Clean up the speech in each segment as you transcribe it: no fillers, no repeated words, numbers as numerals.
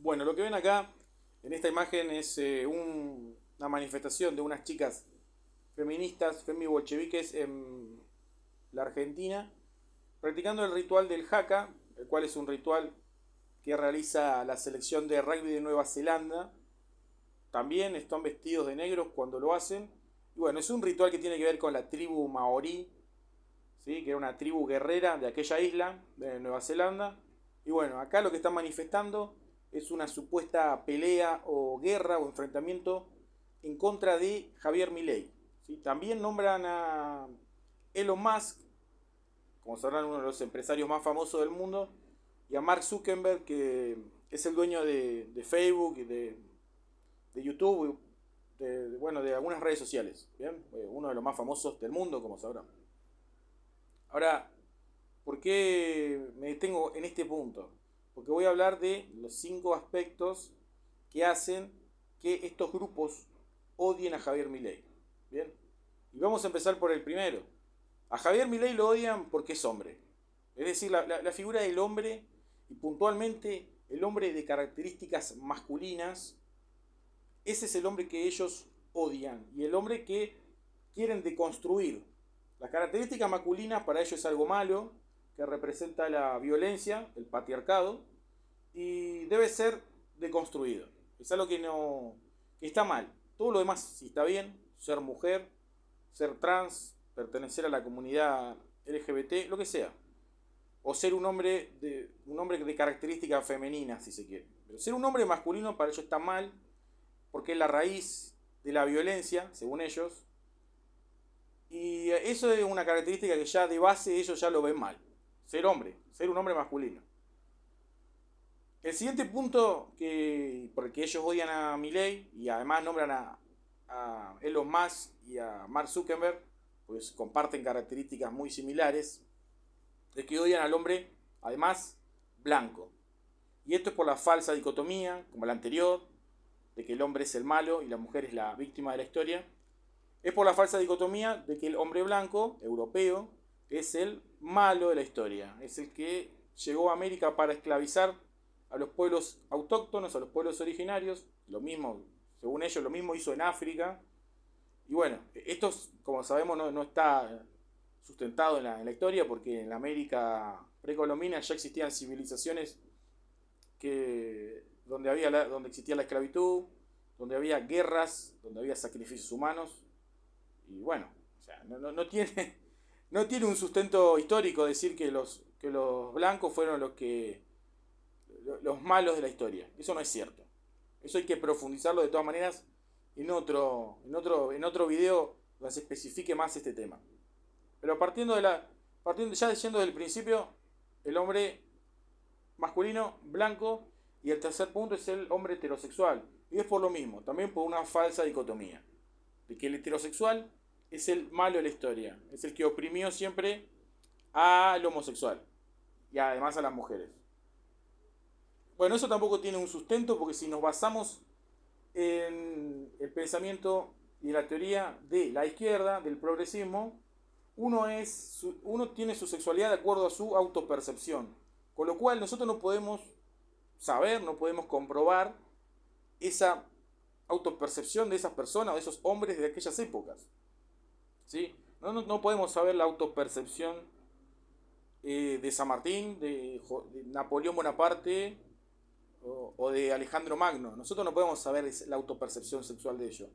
Bueno, lo que ven acá en esta imagen es una manifestación de unas chicas feministas, femi-bolcheviques en la Argentina, practicando el ritual del Haka, el cual es un ritual que realiza la selección de rugby de Nueva Zelanda. También están vestidos de negros cuando lo hacen. Y bueno, es un ritual que tiene que ver con la tribu maorí, ¿sí? Que era una tribu guerrera de aquella isla, de Nueva Zelanda. Y bueno, acá lo que están manifestando es una supuesta pelea o guerra o enfrentamiento en contra de Javier Milei. ¿Sí? También nombran a Elon Musk, como sabrán, uno de los empresarios más famosos del mundo, y a Mark Zuckerberg, que es el dueño de Facebook y de YouTube, bueno, de algunas redes sociales. ¿Bien? Uno de los más famosos del mundo, como sabrán. Ahora, ¿por qué me detengo en este punto? Porque voy a hablar de los 5 aspectos que hacen que estos grupos odien a Javier Milei. Bien, y vamos a empezar por el primero. A Javier Milei lo odian porque es hombre. Es decir, la figura del hombre, y puntualmente el hombre de características masculinas, ese es el hombre que ellos odian y el hombre que quieren deconstruir. Las características masculinas para ellos es algo malo, que representa la violencia, el patriarcado, y debe ser deconstruido. Es algo que está mal. Todo lo demás sí está bien, ser mujer, ser trans, pertenecer a la comunidad LGBT, lo que sea. O ser un hombre de características femeninas, si se quiere. Pero ser un hombre masculino para ellos está mal, porque es la raíz de la violencia, según ellos. Y eso es una característica que ya de base ellos ya lo ven mal. Ser hombre, ser un hombre masculino. El siguiente punto por el que ellos odian a Milei y además nombran a Elon Musk y a Mark Zuckerberg, pues comparten características muy similares, es que odian al hombre, además, blanco. Y esto es por la falsa dicotomía, como la anterior, de que el hombre es el malo y la mujer es la víctima de la historia. Es por la falsa dicotomía de que el hombre blanco, europeo, es el malo de la historia. Es el que llegó a América para esclavizar a los pueblos autóctonos, a los pueblos originarios. Lo mismo, según ellos, lo mismo hizo en África. Y bueno, esto, como sabemos, no está sustentado en la historia, porque en la América precolombina ya existían civilizaciones donde existía la esclavitud, donde había guerras, donde había sacrificios humanos. Y bueno, o sea, no tiene un sustento histórico decir que los blancos fueron los malos de la historia. Eso no es cierto. Eso hay que profundizarlo de todas maneras en otro video donde se especifique más este tema. Pero partiendo ya yendo del principio, el hombre masculino, blanco, y el tercer punto es el hombre heterosexual. Y es por lo mismo, también por una falsa dicotomía, de que el heterosexual es el malo de la historia, es el que oprimió siempre al homosexual y además a las mujeres. Bueno, eso tampoco tiene un sustento, porque si nos basamos en el pensamiento y la teoría de la izquierda, del progresismo, uno tiene su sexualidad de acuerdo a su autopercepción. Con lo cual nosotros no podemos saber, no podemos comprobar esa autopercepción de esas personas, de esos hombres de aquellas épocas. ¿Sí? No podemos saber la autopercepción de San Martín, de Napoleón Bonaparte o de Alejandro Magno. Nosotros no podemos saber la autopercepción sexual de ellos,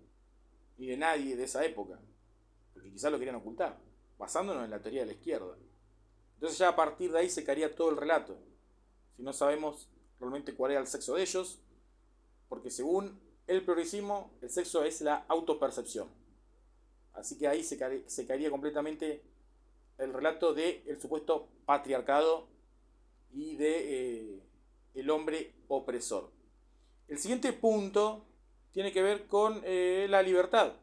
ni de nadie de esa época, porque quizás lo querían ocultar, basándonos en la teoría de la izquierda. Entonces ya a partir de ahí se caería todo el relato, si no sabemos realmente cuál era el sexo de ellos, porque según el progresismo, el sexo es la autopercepción. Así que ahí se caería completamente el relato del supuesto patriarcado y de el hombre opresor. El siguiente punto tiene que ver con la libertad.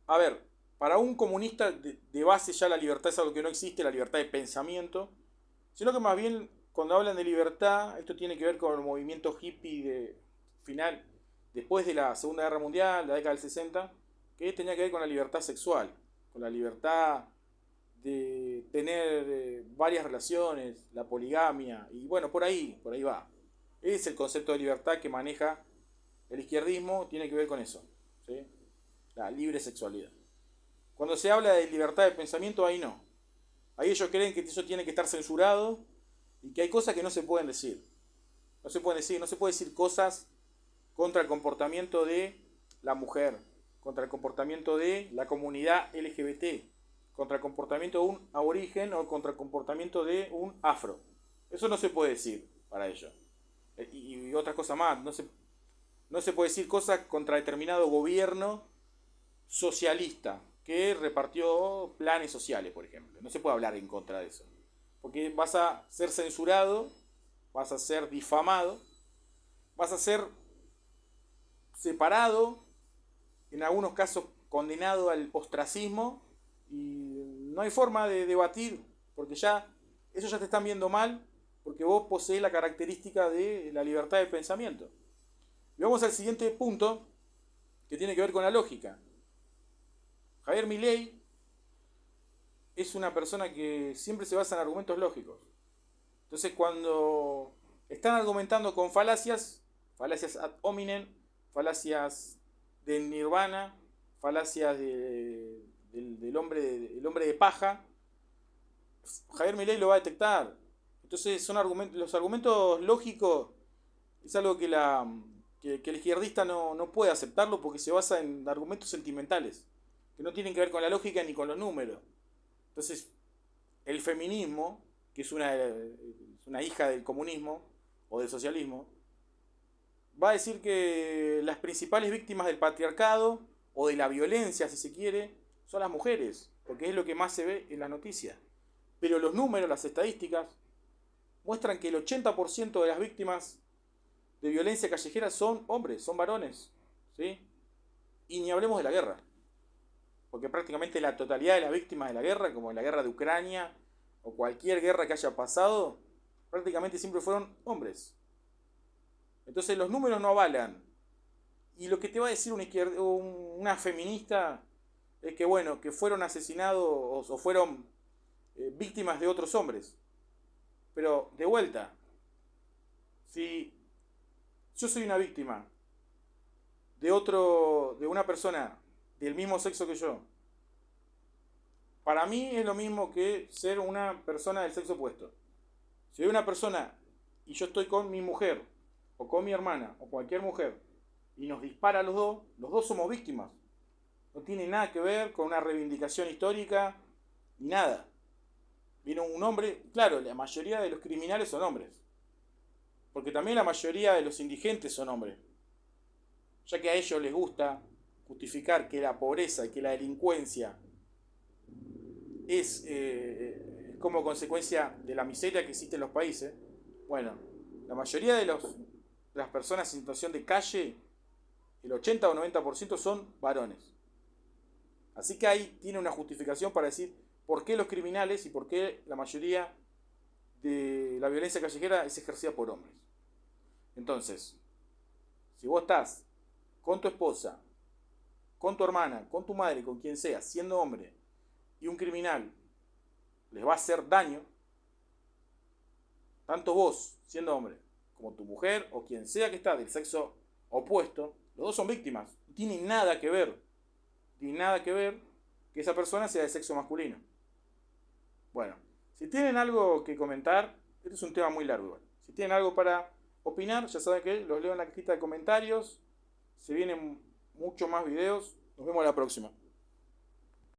A ver, para un comunista de base ya la libertad es algo que no existe, la libertad de pensamiento, sino que más bien cuando hablan de libertad, esto tiene que ver con el movimiento hippie final, después de la Segunda Guerra Mundial, la década del 60, que tenía que ver con la libertad sexual, con la libertad de tener varias relaciones, la poligamia, y bueno, por ahí va. Es el concepto de libertad que maneja el izquierdismo, tiene que ver con eso, ¿sí? La libre sexualidad. Cuando se habla de libertad de pensamiento, ahí no. Ahí ellos creen que eso tiene que estar censurado y que hay cosas que no se pueden decir. No se pueden decir, no se puede decir cosas contra el comportamiento de la mujer, contra el comportamiento de la comunidad LGBT, contra el comportamiento de un aborigen o contra el comportamiento de un afro. Eso no se puede decir para ellos. Y otras cosas más. No se puede decir cosas contra determinado gobierno socialista que repartió planes sociales, por ejemplo. No se puede hablar en contra de eso. Porque vas a ser censurado, vas a ser difamado, vas a ser separado, en algunos casos condenado al ostracismo, y no hay forma de debatir, porque ya ellos ya te están viendo mal, porque vos poseés la característica de la libertad de pensamiento. Y vamos al siguiente punto, que tiene que ver con la lógica. Javier Milei es una persona que siempre se basa en argumentos lógicos. Entonces, cuando están argumentando con falacias, falacias ad hominem, falacias de nirvana, falacias del hombre de paja, Javier Milei lo va a detectar. Entonces, los argumentos lógicos es algo que el izquierdista no puede aceptarlo, porque se basa en argumentos sentimentales, que no tienen que ver con la lógica ni con los números. Entonces, el feminismo, que es una hija del comunismo o del socialismo, va a decir que las principales víctimas del patriarcado o de la violencia, si se quiere, son las mujeres, porque es lo que más se ve en la noticia. Pero los números, las estadísticas, muestran que el 80% de las víctimas de violencia callejera son hombres, son varones, ¿sí? Y ni hablemos de la guerra, porque prácticamente la totalidad de las víctimas de la guerra, como en la guerra de Ucrania o cualquier guerra que haya pasado, prácticamente siempre fueron hombres. Entonces los números no avalan. Y lo que te va a decir una feminista es que, bueno, que fueron asesinados o fueron víctimas de otros hombres. Pero de vuelta, si yo soy una víctima de una persona del mismo sexo que yo, para mí es lo mismo que ser una persona del sexo opuesto. Si hay una persona y yo estoy con mi mujer, o con mi hermana, o cualquier mujer, y nos dispara a los dos somos víctimas. No tiene nada que ver con una reivindicación histórica, ni nada. Vino un hombre, claro, la mayoría de los criminales son hombres, porque también la mayoría de los indigentes son hombres, ya que a ellos les gusta justificar que la pobreza y que la delincuencia es como consecuencia de la miseria que existe en los países. Bueno, la mayoría de las personas en situación de calle, el 80 o 90% son varones. Así que ahí tiene una justificación para decir por qué los criminales y por qué la mayoría de la violencia callejera es ejercida por hombres. Entonces, si vos estás con tu esposa, con tu hermana, con tu madre, con quien sea, siendo hombre, y un criminal les va a hacer daño, tanto vos, siendo hombre, como tu mujer o quien sea que está del sexo opuesto, los dos son víctimas. No tiene nada que ver. Tiene nada que ver que esa persona sea de sexo masculino. Bueno, si tienen algo que comentar, este es un tema muy largo. Si tienen algo para opinar, ya saben que los leo en la cajita de comentarios. Se vienen muchos más videos. Nos vemos la próxima.